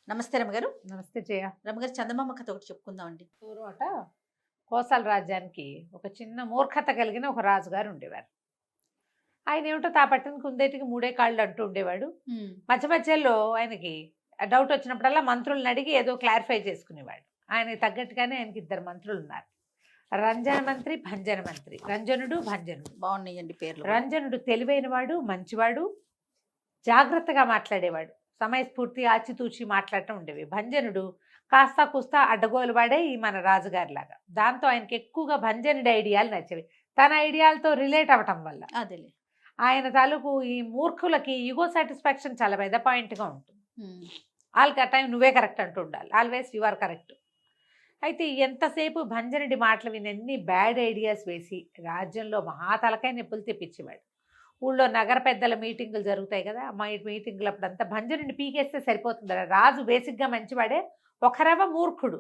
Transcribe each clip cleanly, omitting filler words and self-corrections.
నమస్తే రమగారు. నమస్తే జయ. రమగారు, చందమామ కథ ఒకటి చెప్పుకుందామండి. పూర్వట కోసల రాజ్యానికి ఒక చిన్న మూర్ఖత కలిగిన ఒక రాజుగారు ఉండేవారు. ఆయన ఏమిటో తాపట్టిన కుందేటికి మూడే కాళ్ళు అంటూ ఉండేవాడు. మధ్య మధ్యలో ఆయనకి డౌట్ వచ్చినప్పుడల్లా మంత్రులను అడిగి ఏదో క్లారిఫై చేసుకునేవాడు. ఆయనకి తగ్గట్టుగానే ఆయనకి ఇద్దరు మంత్రులు ఉన్నారు. రంజన మంత్రి, భంజన మంత్రి. రంజనుడు, భంజనుడు. బాగున్నాయండి పేర్లు. రంజనుడు తెలివైనవాడు, మంచివాడు, జాగ్రత్తగా మాట్లాడేవాడు, సమయస్ఫూర్తి ఆచితూచి మాట్లాడటం ఉండేవి. భంజనుడు కాస్త కూస్తా అడ్డగోలు వాడే ఈ మన రాజుగారి లాగా. దాంతో ఆయనకి ఎక్కువగా భంజనుడి ఐడియాలు నచ్చేవి, తన ఐడియాలతో రిలేట్ అవ్వటం వల్ల. అదేలే. ఆయన తాలూకు ఈ మూర్ఖులకి ఈగో సాటిస్ఫాక్షన్ చాలా పెద్ద పాయింట్గా ఉంటుంది. వాళ్ళకి ఆ టైం నువ్వే కరెక్ట్ అంటూ ఉండాలి, ఆల్వేస్ యు ఆర్ కరెక్ట్. అయితే ఎంతసేపు భంజనుడి మాటలు విని అన్ని బ్యాడ్ ఐడియాస్ వేసి రాజ్యంలో మహాతలకాయ నొప్పులు తెప్పించేవాడు. ఊళ్ళో నగర పెద్దల మీటింగులు జరుగుతాయి కదా, మా మీటింగులు అప్పుడంతా భంజనుడిని పీకేస్తే సరిపోతుంది. రాజు బేసిక్గా మంచివాడే, ఒకరవ మూర్ఖుడు.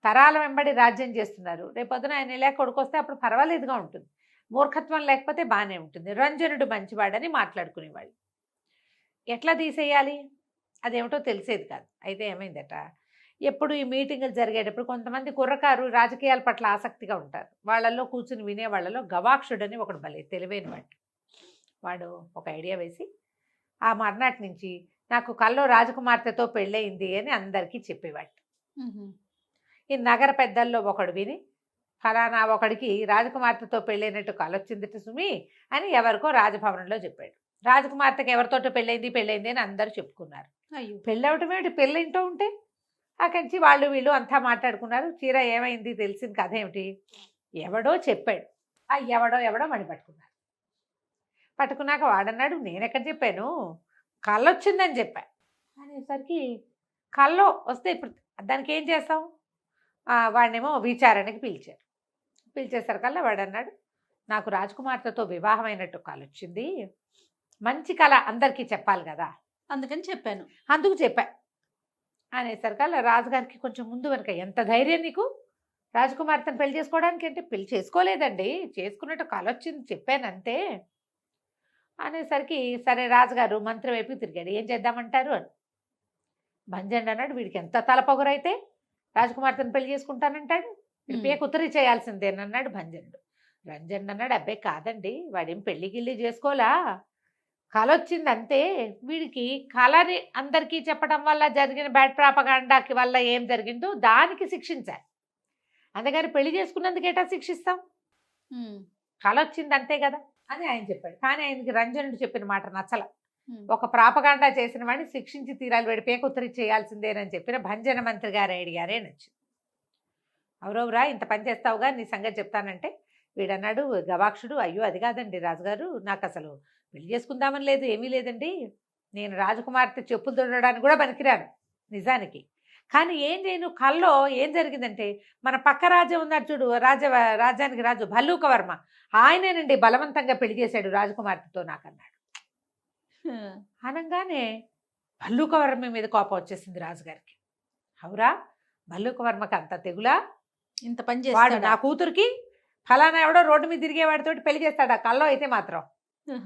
తరాల వెంబడి రాజ్యం చేస్తున్నారు, రేపొద్దున ఆయన ఇలా కొడుకొస్తే అప్పుడు పర్వాలేదుగా ఉంటుంది, మూర్ఖత్వం లేకపోతే బాగానే ఉంటుంది. రంజనుడు మంచివాడని మాట్లాడుకునేవాళ్ళు. ఎట్లా తీసేయాలి అదేమిటో తెలిసేది కాదు. అయితే ఏమైందట, ఎప్పుడు ఈ మీటింగులు జరిగేటప్పుడు కొంతమంది కుర్రకారు రాజకీయాల పట్ల ఆసక్తిగా ఉంటారు. వాళ్ళల్లో కూర్చుని వినే వాళ్ళలో గవాక్షుడని ఒకడు భలే తెలివైన వాడు ఒక ఐడియా వేసి ఆ మర్నాటి నుంచి నాకు కల్లో రాజకుమార్తెతో పెళ్ళయింది అని అందరికీ చెప్పేవాడు. ఈ నగర పెద్దల్లో ఒకడు విని ఫలానా ఒకడికి రాజకుమార్తెతో పెళ్ళైనట్టు కలొచ్చిందిట సుమి అని ఎవరికో రాజభవనంలో చెప్పాడు. రాజకుమార్తెకి ఎవరితోటో పెళ్ళైంది అని అందరూ చెప్పుకున్నారు. అయ్యో, పెళ్ళవటమేమిటి, పెళ్ళింటూ ఉంటే అక్కడి నుంచి వాళ్ళు వీళ్ళు అంతా మాట్లాడుకున్నారు. చీర ఏమైంది తెలిసిన కథ ఏమిటి, ఎవడో చెప్పాడు. ఆ ఎవడో మణి పట్టుకున్నాక వాడన్నాడు, నేనెక్కడ చెప్పాను, కళ్ళొచ్చిందని చెప్పా అనేసరికి కల్లో వస్తే ఇప్పుడు దానికి ఏం చేస్తాం, వాడినేమో విచారణకి పిలిచేసరికల్లా వాడన్నాడు, నాకు రాజకుమార్తెతో వివాహమైనట్టు కలొచ్చింది, మంచి కళ అందరికీ చెప్పాలి కదా, అందుకు చెప్పా అనేసరికల్లా రాజుగారికి కొంచెం ముందు వెనక, ఎంత ధైర్యం నీకు రాజకుమార్తెను పెళ్లి చేసుకోవడానికి, అంటే పెళ్లి చేసుకోలేదండి, చేసుకున్నట్టు కలొచ్చింది చెప్పానంతే అనేసరికి సరే రాజుగారు మంత్రి వైపు తిరిగాడు, ఏం చేద్దామంటారు అని. భంజనుడు అన్నాడు, వీడికి ఎంత తలపొగరైతే రాజకుమార్తెను పెళ్లి చేసుకుంటానంటాడు, పేకు ఉత్తరి చేయాల్సిందేనన్నాడు భంజనుడు. రంజనుడు అన్నాడు, అబ్బాయి కాదండి, వాడేం పెళ్లి గిల్లి చేసుకోలా, కలొచ్చింది అంతే, వీడికి కళని అందరికీ చెప్పడం వల్ల జరిగిన బ్యాడ్ ప్రాపగాండాకి వల్ల ఏం జరిగిందో దానికి శిక్షించాలి, అందుకని పెళ్లి చేసుకున్నందుకేటా శిక్షిస్తాం, కలొచ్చింది అంతే కదా అని ఆయన చెప్పాడు. కానీ ఆయనకి రంజనుడు చెప్పిన మాట నచ్చల. ఒక ప్రాపగాండా చేసిన వాడిని శిక్షించి తీరాలి, వాడి పేకొత్తరి చేయాల్సిందేనని చెప్పిన భంజన మంత్రి గారి ఐడియారే నచ్చింది. అవురవురా, ఇంత పని చేస్తావుగా, నీ సంగతి చెప్తానంటే వీడన్నాడు గవాక్షుడు, అయ్యో అది కాదండి రాజుగారు, నాకు అసలు పెళ్లి చేసుకుందామని లేదు, ఏమీ లేదండి, నేను రాజకుమార్తె చెప్పులు తొడడానికి కూడా పనికిరాను నిజానికి, కానీ ఏం చేయను, కల్లో ఏం జరిగిందంటే మన పక్క రాజ్యం ఉన్నాడు చూడు, రాజ్యానికి రాజు భల్లూకవర్మ, ఆయనేనండి బలవంతంగా పెళ్లి చేశాడు రాజకుమార్తెతో నాకన్నాడు. అనగానే భల్లూకవర్మ మీద కోపం వచ్చేసింది రాజుగారికి. అవురా, భల్లూకవర్మకి అంత తెగులా, ఇంత పని వాడు నా కూతురికి ఫలానా ఎవడో రోడ్డు మీద తిరిగేవాడితో పెళ్లి చేస్తాడా, కల్లో అయితే మాత్రం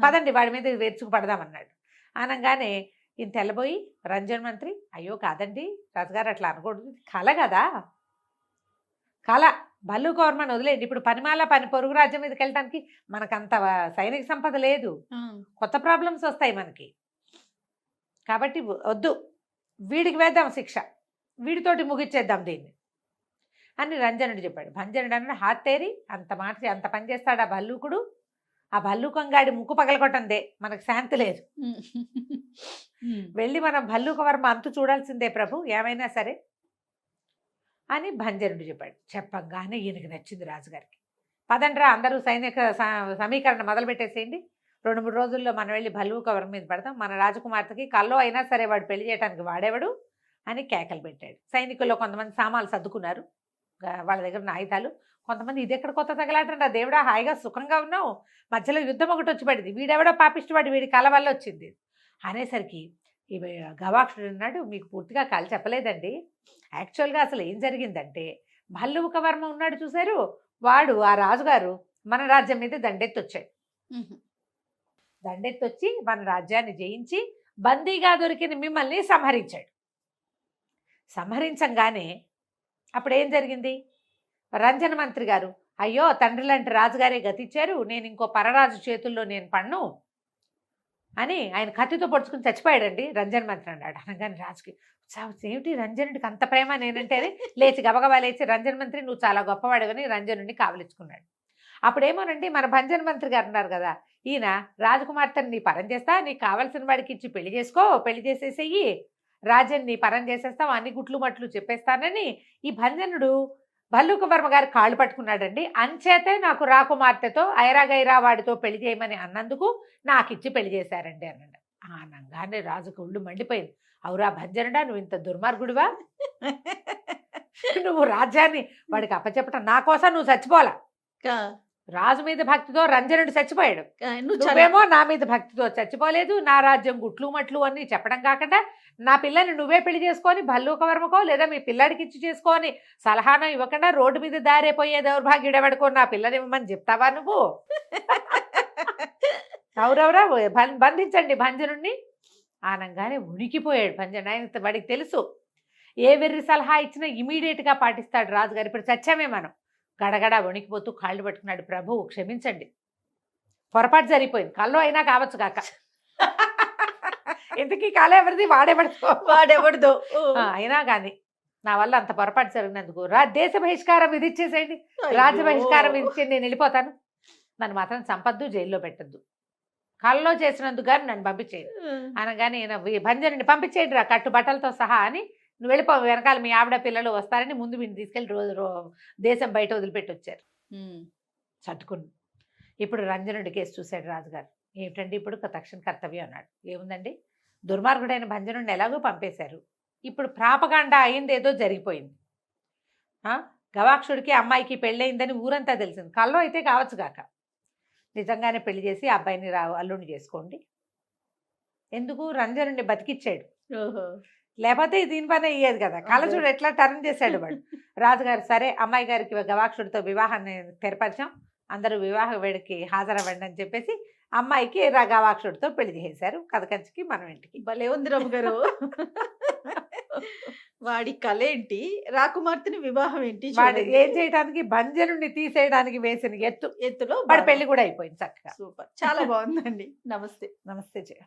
పదండి వాడి మీద వెచ్చుకు పడదామన్నాడు. అనగానే ఈయన తెల్లబోయి రంజన్ మంత్రి, అయ్యో కాదండి రాజుగారు అట్లా అనకూడదు, కళ కదా, కళ, భల్లూకవర్మని వదిలేండి, ఇప్పుడు పనిమాల పొరుగు రాజ్యం మీదకి వెళ్ళడానికి మనకంత సైనిక సంపద లేదు, కొత్త ప్రాబ్లమ్స్ వస్తాయి మనకి, కాబట్టి వద్దు, వీడికి వేద్దాం శిక్ష, వీడితోటి ముగిచ్చేద్దాం దీన్ని అని రంజనుడు చెప్పాడు. భంజనుడు అన్నాడు, హాత్తేరి, అంత పని చేస్తాడు ఆ భల్లూకుడు, ఆ భల్లూకంగాడి ముక్కు పగలగొట్టందే మనకు శాంతి లేదు, వెళ్ళి మనం భల్లూకవర్మ అంతు చూడాల్సిందే ప్రభు ఏమైనా సరే అని భంజనుడు చెప్పాడు. చెప్పగానే ఈయనకి నచ్చింది రాజుగారికి. పదండ్రా అందరూ సైనిక సమీకరణ మొదలుపెట్టేసేయండి, 2-3 రోజుల్లో మనం వెళ్ళి భల్లూకవర్మ మీద పడతాం, మన రాజకుమార్తెకి కల్లో అయినా సరే వాడు పెళ్లి చేయడానికి వాడేవాడు అని కేకలు పెట్టాడు. సైనికుల్లో కొంతమంది సామాన్లు సర్దుకున్నారు, వాళ్ళ దగ్గర ఉన్న ఆయుధాలు. కొంతమంది ఇది ఎక్కడ కొత్త తగలాటండి, దేవుడా హాయిగా సుఖంగా ఉన్నావు, మధ్యలో యుద్ధం ఒకటి వచ్చి పడింది, వీడెవడో పాపిష్టవాడు, వీడి కళ వల్ల వచ్చింది అనేసరికి ఈ గవాక్షుడు అన్నాడు, మీకు పూర్తిగా కళ చెప్పలేదండి, యాక్చువల్గా అసలు ఏం జరిగిందంటే భల్లూకవర్మ ఉన్నాడు చూశారు, వాడు ఆ రాజుగారు మన రాజ్యం మీద దండెత్తొచ్చి మన రాజ్యాన్ని జయించి బందీగా దొరికిన మిమ్మల్ని సంహరించాడు. సంహరించంగానే అప్పుడు ఏం జరిగింది? రంజన మంత్రి గారు, అయ్యో తండ్రి లాంటి రాజుగారే గతిచ్చారు, నేను ఇంకో పరరాజు చేతుల్లో నేను పన్ను అని ఆయన కత్తితో పొడుచుకుని చచ్చిపోయాడండి రంజన్ మంత్రి అన్నాడు. అనగానే రాజుకి ఏమిటి రంజనుడికి అంత ప్రేమ నేనంటే అని లేచి గబగబా లేచి రంజన్ మంత్రి నువ్వు చాలా గొప్పవాడవని రంజనుడిని కావలించుకున్నాడు. అప్పుడేమోనండి మన భంజన్ మంత్రి గారు ఉన్నారు కదా, ఈయన రాజకుమార్తెని నీ పరం చేస్తా, నీకు కావలసిన వాడికి ఇచ్చి పెళ్లి చేసుకో, పెళ్లి చేసేసేయి, రాజ్యం నీ పరం చేసేస్తావు, అన్ని గుట్లు మట్లు చెప్పేస్తానని ఈ భంజనుడు భల్లూక వర్మ గారి కాళ్ళు పట్టుకున్నాడండి. అంచేతే నాకు రాకుమార్తెతో ఐరాగైరా వాడితో పెళ్లి చేయమని అన్నందుకు నాకు ఇచ్చి పెళ్లి చేశారండి అన్నాడు. అనగానే రాజుకు ఒళ్ళు మండిపోయింది. అవురా భంజనుడా, నువ్వు ఇంత దుర్మార్గుడివా? నువ్వు రాజ్యాన్ని వాడికి అప్పచెప్పటం నా కోసం నువ్వు చచ్చిపోలా. రాజు మీద భక్తితో రంజనుడు చచ్చిపోయాడు, నువ్వేమో నా మీద భక్తితో చచ్చిపోలేదు, నా రాజ్యం గుట్లు మట్లు అని చెప్పడం కాకుండా నా పిల్లని నువ్వే పెళ్లి చేసుకొని భల్లూక వర్మకో లేదా మీ పిల్లాడికి ఇచ్చి చేసుకొని సలహాను ఇవ్వకుండా రోడ్డు మీద దారైపోయే దౌర్భాగ్యుడెవడుకో నా పిల్లని ఇవ్వమని చెప్తావా నువ్వు? ఎవరెవరా బంధించండి భంజనుడిని ఆనంగానే ఉనికిపోయాడు భంజన్. ఆయన వాడికి తెలుసు ఏ వెర్రి సలహా ఇచ్చినా ఇమీడియట్గా పాటిస్తాడు రాజుగారు. ఇప్పుడు చచ్చామే మనం. గడగడ వణికిపోతూ కాళ్ళు పట్టుకున్నాడు. ప్రభు క్షమించండి, పొరపాటు జరిగిపోయింది, కల్లో అయినా కావచ్చు కాక. ఇంతకీ కాలం ఎవరిది? వాడెవడిదో అయినా కానీ నా వల్ల అంత పొరపాటు జరిగినందుకు దేశ బహిష్కారం విధించేసేయండి, రాజ్య బహిష్కారం విధించేయండి, నేను వెళ్ళిపోతాను, నన్ను మాత్రం చంపద్దు, జైల్లో పెట్టద్దు, కల్లో చేసినందుకు కానీ నన్ను పంపించేయండి అనగానే భంజనుడిని పంపించేయండి రా కట్టు బట్టలతో సహా అని, నువ్వు వెళ్ళిపో, వెనకాల మీ ఆవిడ పిల్లలు వస్తారని ముందు వీడిని తీసుకెళ్ళి దేశం బయట వదిలిపెట్టి వచ్చారు. చట్టుకుని ఇప్పుడు రంజనుడి కేసు చూశాడు రాజుగారు. ఏమిటండి ఇప్పుడు తక్షణ కర్తవ్యం అన్నాడు. ఏముందండి, దుర్మార్గుడైన భంజనుడిని ఎలాగో పంపేశారు, ఇప్పుడు ప్రాపగాండా అయింది, ఏదో జరిగిపోయింది, గవాక్షుడికి అమ్మాయికి పెళ్ళయిందని ఊరంతా తెలిసింది, కల్లో అయితే కావచ్చు కాక నిజంగానే పెళ్లి చేసి అబ్బాయిని అల్లుడిని చేసుకోండి. ఎందుకు రంజనుడిని బతికిచ్చాడు, లేకపోతే దీని పని అయ్యేది కదా. కళ్ళజోడు ఎట్లా టర్న్ చేశాడు వాడు. రాజుగారు సరే అమ్మాయి గారికి గవాక్షుడితో వివాహాన్ని తెరపరిచాం, అందరూ వివాహ వేడికి హాజరవ్వండి అని చెప్పేసి అమ్మాయికి గవాక్షుడితో పెళ్లి చేశారు. కథకంచికి మనం ఇంటికి. భలే ఉంది రమ్మ గారు. వాడి కళ ఏంటి, రాకుమార్తెని వివాహం ఏంటి, వాడు ఏం చేయడానికి భంజనుడిని తీసేయడానికి వేసిన ఎత్తులో వాడి పెళ్లి కూడా అయిపోయింది చక్కగా. సూపర్, చాలా బాగుందండి. నమస్తే. నమస్తే జయ.